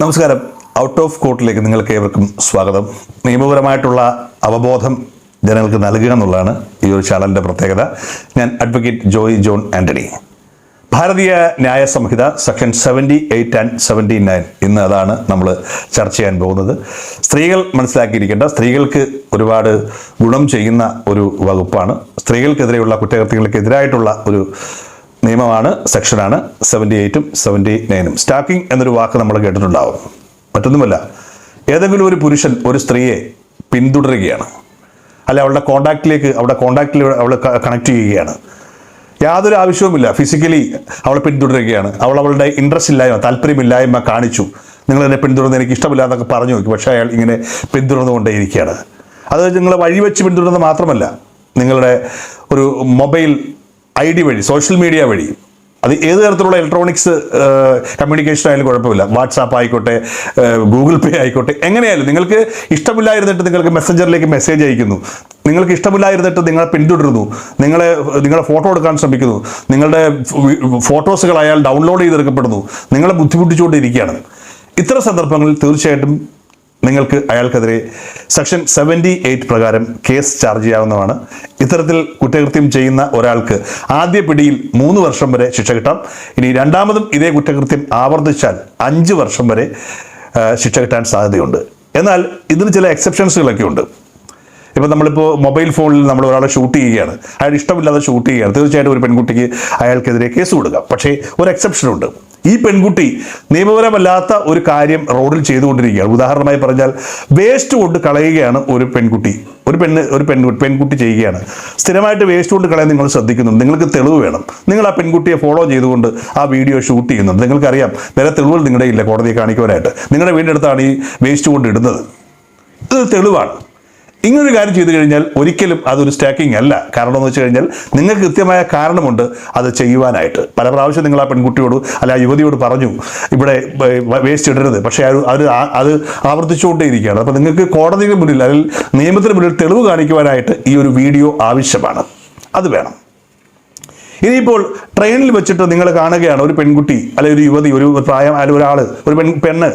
നമസ്കാരം. Out of കോർട്ടിലേക്ക് നിങ്ങൾക്ക് ഏവർക്കും സ്വാഗതം. നിയമപരമായിട്ടുള്ള അവബോധം ജനങ്ങൾക്ക് നൽകുക എന്നുള്ളതാണ് ഈ ഒരു ചാനലിൻ്റെ പ്രത്യേകത. ഞാൻ അഡ്വക്കേറ്റ് ജോയ് ജോൺ ആൻ്റണി. ഭാരതീയ ന്യായ സംഹിത സെക്ഷൻ 78 and 79 ഇന്ന് അതാണ് നമ്മൾ ചർച്ച ചെയ്യാൻ പോകുന്നത്. സ്ത്രീകൾ മനസ്സിലാക്കിയിരിക്കേണ്ട, സ്ത്രീകൾക്ക് ഒരുപാട് ഗുണം ചെയ്യുന്ന ഒരു വകുപ്പാണ്. സ്ത്രീകൾക്കെതിരെയുള്ള കുറ്റകൃത്യങ്ങൾക്കെതിരായിട്ടുള്ള ഒരു നിയമമാണ്, സെക്ഷനാണ് 78ഉം 79ഉം. സ്റ്റാക്കിംഗ് എന്നൊരു വാക്ക് നമ്മൾ കേട്ടിട്ടുണ്ടാവും. മറ്റൊന്നുമല്ല, ഏതെങ്കിലും ഒരു പുരുഷൻ ഒരു സ്ത്രീയെ പിന്തുടരുകയാണ്, അല്ല അവളുടെ കോണ്ടാക്റ്റിൽ അവളെ കണക്ട് ചെയ്യുകയാണ്. യാതൊരു ആവശ്യവുമില്ല, ഫിസിക്കലി അവളെ പിന്തുടരുകയാണ്. അവളുടെ ഇൻട്രസ്റ്റ് ഇല്ലായ്മ, താല്പര്യമില്ലായ്മ കാണിച്ചു, നിങ്ങൾ എന്നെ പിന്തുടർന്ന് എനിക്ക് ഇഷ്ടമില്ല എന്നൊക്കെ പറഞ്ഞു നോക്കി. പക്ഷേ അയാൾ ഇങ്ങനെ പിന്തുടർന്നുകൊണ്ടേയിരിക്കുകയാണ്. അത് നിങ്ങളെ വഴിവെച്ച് പിന്തുടരുന്നത് മാത്രമല്ല, നിങ്ങളുടെ ഒരു മൊബൈൽ ID വഴി, സോഷ്യൽ മീഡിയ വഴി, അത് ഏത് തരത്തിലുള്ള ഇലക്ട്രോണിക്സ് കമ്മ്യൂണിക്കേഷൻ ആയാലും കുഴപ്പമില്ല, വാട്സാപ്പ് ആയിക്കോട്ടെ, ഗൂഗിൾ പേ ആയിക്കോട്ടെ, എങ്ങനെയായാലും നിങ്ങൾക്ക് ഇഷ്ടമില്ലായിരുന്നിട്ട് നിങ്ങൾക്ക് മെസ്സഞ്ചറിലേക്ക് മെസ്സേജ് അയക്കുന്നു, നിങ്ങൾക്ക് ഇഷ്ടമില്ലായിരുന്നിട്ട് നിങ്ങളെ പിന്തുടരുന്നു, നിങ്ങളെ ഫോട്ടോ എടുക്കാൻ ശ്രമിക്കുന്നു, നിങ്ങളുടെ ഫോട്ടോസുകൾ അയാൾ ഡൗൺലോഡ് ചെയ്തെടുക്കപ്പെടുന്നു, നിങ്ങളെ ബുദ്ധിമുട്ടിച്ചുകൊണ്ടിരിക്കുകയാണ്. ഇത്തരം സന്ദർഭങ്ങളിൽ തീർച്ചയായിട്ടും നിങ്ങൾക്ക് അയാൾക്കെതിരെ സെക്ഷൻ 78 പ്രകാരം കേസ് ചാർജ് ചെയ്യാവുന്നതാണ്. ഇത്തരത്തിൽ കുറ്റകൃത്യം ചെയ്യുന്ന ഒരാൾക്ക് ആദ്യ പിടിയിൽ 3 വർഷം വരെ ശിക്ഷ കിട്ടാം. ഇനി രണ്ടാമതും ഇതേ കുറ്റകൃത്യം ആവർത്തിച്ചാൽ 5 വർഷം വരെ ശിക്ഷ കിട്ടാൻ സാധ്യതയുണ്ട്. എന്നാൽ ഇതിന് ചില എക്സെപ്ഷൻസുകളൊക്കെ ഉണ്ട്. ഇപ്പം നമ്മളിപ്പോൾ മൊബൈൽ ഫോണിൽ നമ്മൾ ഒരാളെ ഷൂട്ട് ചെയ്യുകയാണ്, അയാൾ ഇഷ്ടമില്ലാതെ ഷൂട്ട് ചെയ്യുകയാണ്, തീർച്ചയായിട്ടും ഒരു പെൺകുട്ടിക്ക് അയാൾക്കെതിരെ കേസ് കൊടുക്കാം. പക്ഷേ ഒരു എക്സെപ്ഷനുണ്ട്. ഈ പെൺകുട്ടി നിയമപരമല്ലാത്ത ഒരു കാര്യം റോഡിൽ ചെയ്തുകൊണ്ടിരിക്കുകയാണ്. ഉദാഹരണമായി പറഞ്ഞാൽ വേസ്റ്റ് കൊണ്ട് കളയുകയാണ് ഒരു പെൺകുട്ടി ചെയ്യുകയാണ്. സ്ഥിരമായിട്ട് വേസ്റ്റ് കൊണ്ട് കളയാൻ നിങ്ങൾ ശ്രദ്ധിക്കുന്നുണ്ട്, നിങ്ങൾക്ക് തെളിവ് വേണം. നിങ്ങൾ ആ പെൺകുട്ടിയെ ഫോളോ ചെയ്തുകൊണ്ട് ആ വീഡിയോ ഷൂട്ട് ചെയ്യുന്നുണ്ട്. നിങ്ങൾക്കറിയാം വേറെ തെളിവുകൾ നിങ്ങളുടെ ഇല്ല കോടതിയെ കാണിക്കുവാനായിട്ട്. നിങ്ങളുടെ വീടിൻ്റെ അടുത്താണ് ഈ വേസ്റ്റ് കൊണ്ട് ഇടുന്നത്. ഇത് തെളിവാണ്. ഇങ്ങനൊരു കാര്യം ചെയ്തു കഴിഞ്ഞാൽ ഒരിക്കലും അതൊരു സ്റ്റാക്കിംഗ് അല്ല. കാരണം എന്ന് വെച്ച് കഴിഞ്ഞാൽ നിങ്ങൾക്ക് കൃത്യമായ കാരണമുണ്ട് അത് ചെയ്യുവാനായിട്ട്. പല പ്രാവശ്യം നിങ്ങൾ ആ പെൺകുട്ടിയോട് അല്ല ആ യുവതിയോട് പറഞ്ഞു ഇവിടെ വേസ്റ്റ് ഇടരുത്, പക്ഷേ അത് ആവർത്തിച്ചുകൊണ്ടേയിരിക്കുകയാണ്. അപ്പോൾ നിങ്ങൾക്ക് കോടതിയുടെ മുന്നിൽ അല്ലെങ്കിൽ നിയമത്തിന് മുന്നിൽ തെളിവ് കാണിക്കുവാനായിട്ട് ഈ ഒരു വീഡിയോ ആവശ്യമാണ്. അത് വേണം. ഇനിയിപ്പോൾ ട്രെയിനിൽ വെച്ചിട്ട് നിങ്ങൾ കാണുകയാണ് ഒരു പെൺകുട്ടി അല്ലെങ്കിൽ ഒരു യുവതി, ഒരു പ്രായം അല്ലെങ്കിൽ ഒരാൾ, ഒരു പെണ്ണ്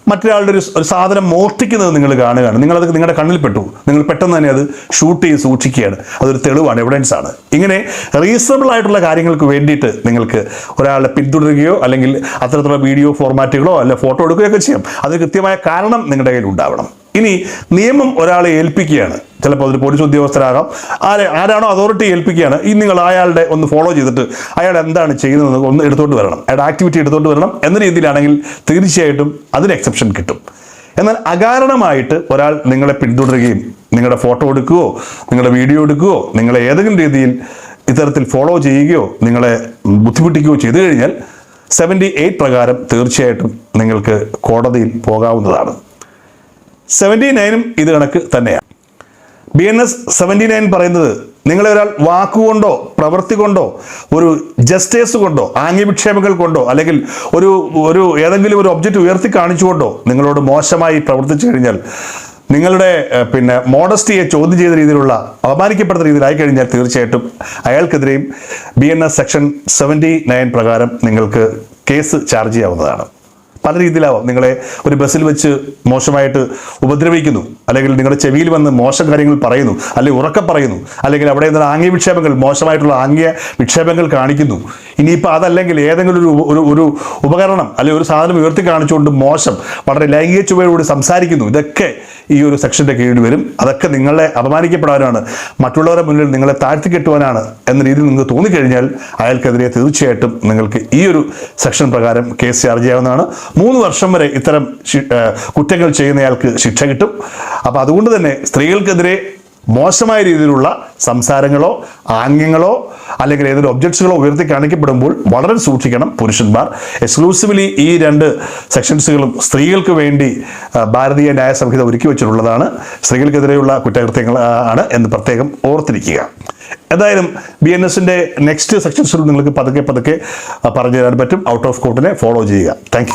മറ്റൊരാളുടെ ഒരു സാധനം മോഷ്ടിക്കുന്നത് നിങ്ങൾ കാണുകയാണ്. നിങ്ങളത് നിങ്ങളുടെ കണ്ണിൽ പെട്ടു, നിങ്ങൾ പെട്ടെന്ന് തന്നെ അത് ഷൂട്ട് ചെയ്ത് സൂക്ഷിക്കുകയാണ്. അതൊരു തെളിവാണ്, എവിഡൻസ് ആണ്. ഇങ്ങനെ റീസണബിൾ ആയിട്ടുള്ള കാര്യങ്ങൾക്ക് വേണ്ടിയിട്ട് നിങ്ങൾക്ക് ഒരാളെ പിന്തുടരുകയോ അല്ലെങ്കിൽ അത്തരത്തിലുള്ള വീഡിയോ ഫോർമാറ്റുകളോ അല്ല ഫോട്ടോ എടുക്കുകയൊക്കെ ചെയ്യാം. അത് കൃത്യമായ കാരണം നിങ്ങളുടെ കയ്യിൽ ഉണ്ടാവണം. ഇനി നിയമം ഒരാളെ ഏൽപ്പിക്കുകയാണ്, ചിലപ്പോൾ അതൊരു പോലീസ് ഉദ്യോഗസ്ഥരാകാം, ആരാണോ അതോറിറ്റി ഏൽപ്പിക്കുകയാണ്, ഈ നിങ്ങൾ അയാളുടെ ഒന്ന് ഫോളോ ചെയ്തിട്ട് അയാൾ എന്താണ് ചെയ്യുന്നത് ഒന്ന് എടുത്തുകൊണ്ട് വരണം, അയാളുടെ ആക്ടിവിറ്റി എടുത്തുകൊണ്ട് വരണം എന്ന രീതിയിലാണെങ്കിൽ തീർച്ചയായിട്ടും അതിന് എക്സെപ്ഷൻ കിട്ടും. എന്നാൽ അകാരണമായിട്ട് ഒരാൾ നിങ്ങളെ പിന്തുടരുകയും നിങ്ങളുടെ ഫോട്ടോ എടുക്കുകയോ നിങ്ങളുടെ വീഡിയോ എടുക്കുകയോ നിങ്ങളെ ഏതെങ്കിലും രീതിയിൽ ഇത്തരത്തിൽ ഫോളോ ചെയ്യുകയോ നിങ്ങളെ ബുദ്ധിമുട്ടിക്കുകയോ ചെയ്തു കഴിഞ്ഞാൽ 78 പ്രകാരം തീർച്ചയായിട്ടും നിങ്ങൾക്ക് കോടതിയിൽ പോകാവുന്നതാണ്. 79ഉം ഇത് കണക്ക് തന്നെയാണ്. BNS 79 പറയുന്നത് നിങ്ങളെ ഒരാൾ വാക്കുകൊണ്ടോ പ്രവൃത്തി കൊണ്ടോ ഒരു ജസ്റ്റേഴ്സ് കൊണ്ടോ ആംഗ്യവിക്ഷേപങ്ങൾ കൊണ്ടോ അല്ലെങ്കിൽ ഒരു ഏതെങ്കിലും ഒരു ഒബ്ജക്റ്റ് ഉയർത്തി കാണിച്ചുകൊണ്ടോ നിങ്ങളോട് മോശമായി പ്രവർത്തിച്ചു കഴിഞ്ഞാൽ, നിങ്ങളുടെ മോഡസ്റ്റിയെ ചോദ്യം ചെയ്ത രീതിയിലുള്ള അപമാനിക്കപ്പെടുന്ന രീതിയിലായി കഴിഞ്ഞാൽ തീർച്ചയായിട്ടും അയാൾക്കെതിരെയും BNS സെക്ഷൻ 79 പ്രകാരം നിങ്ങൾക്ക് കേസ് ചാർജ് ചെയ്യാവുന്നതാണ്. പല രീതിയിലാവാം. നിങ്ങളെ ഒരു ബസ്സിൽ വെച്ച് മോശമായിട്ട് ഉപദ്രവിക്കുന്നു, അല്ലെങ്കിൽ നിങ്ങളുടെ ചെവിയിൽ വന്ന് മോശം കാര്യങ്ങൾ പറയുന്നു, അല്ലെങ്കിൽ ഉറക്കം പറയുന്നു, അല്ലെങ്കിൽ അവിടെ നിന്ന് ആംഗ്യ വിക്ഷേപങ്ങൾ, മോശമായിട്ടുള്ള ആംഗ്യ വിക്ഷേപങ്ങൾ കാണിക്കുന്നു. ഇനിയിപ്പോൾ അതല്ലെങ്കിൽ ഏതെങ്കിലും ഒരു ഉപകരണം അല്ലെങ്കിൽ ഒരു സാധനം ഉയർത്തി കാണിച്ചുകൊണ്ട് മോശം, വളരെ ലൈംഗിക ചുവയോട് സംസാരിക്കുന്നു. ഇതൊക്കെ ഈ ഒരു സെക്ഷൻ്റെ കീഴിൽ വരും. അതൊക്കെ നിങ്ങളെ അപമാനിക്കപ്പെടാനാണ്, മറ്റുള്ളവരുടെ മുന്നിൽ നിങ്ങളെ താഴ്ത്തിക്കെട്ടുവാനാണ് എന്ന രീതിയിൽ നിങ്ങൾക്ക് തോന്നിക്കഴിഞ്ഞാൽ അയാൾക്കെതിരെ തീർച്ചയായിട്ടും നിങ്ങൾക്ക് ഈ ഒരു സെക്ഷൻ പ്രകാരം കേസ് ചാർജ് ചെയ്യാവുന്നതാണ്. 3 വർഷം വരെ ഇത്തരം കുറ്റങ്ങൾ ചെയ്യുന്നയാൾക്ക് ശിക്ഷ കിട്ടും. അപ്പോൾ അതുകൊണ്ട് തന്നെ സ്ത്രീകൾക്കെതിരെ മോശമായ രീതിയിലുള്ള സംസാരങ്ങളോ ആംഗ്യങ്ങളോ അല്ലെങ്കിൽ ഏതൊരു ഒബ്ജക്ട്സുകളോ ഉയർത്തി കാണിക്കപ്പെടുമ്പോൾ വളരെ സൂക്ഷിക്കണം പുരുഷന്മാർ. എക്സ്ക്ലൂസീവ്ലി ഈ 2 സെക്ഷൻസുകളും സ്ത്രീകൾക്ക് വേണ്ടി ഭാരതീയ ന്യായ സംഹിത ഒരുക്കി വെച്ചിട്ടുള്ളതാണ്. സ്ത്രീകൾക്കെതിരെയുള്ള കുറ്റകൃത്യങ്ങൾ ആണ് എന്ന് പ്രത്യേകം ഓർത്തിരിക്കുക. എന്തായാലും BNSന്റെ നെക്സ്റ്റ് സെക്ഷൻസിൽ നിങ്ങൾക്ക് പതുക്കെ പറഞ്ഞു തരാൻ പറ്റും. ഔട്ട് ഓഫ് കോർട്ടിനെ ഫോളോ ചെയ്യുക. താങ്ക്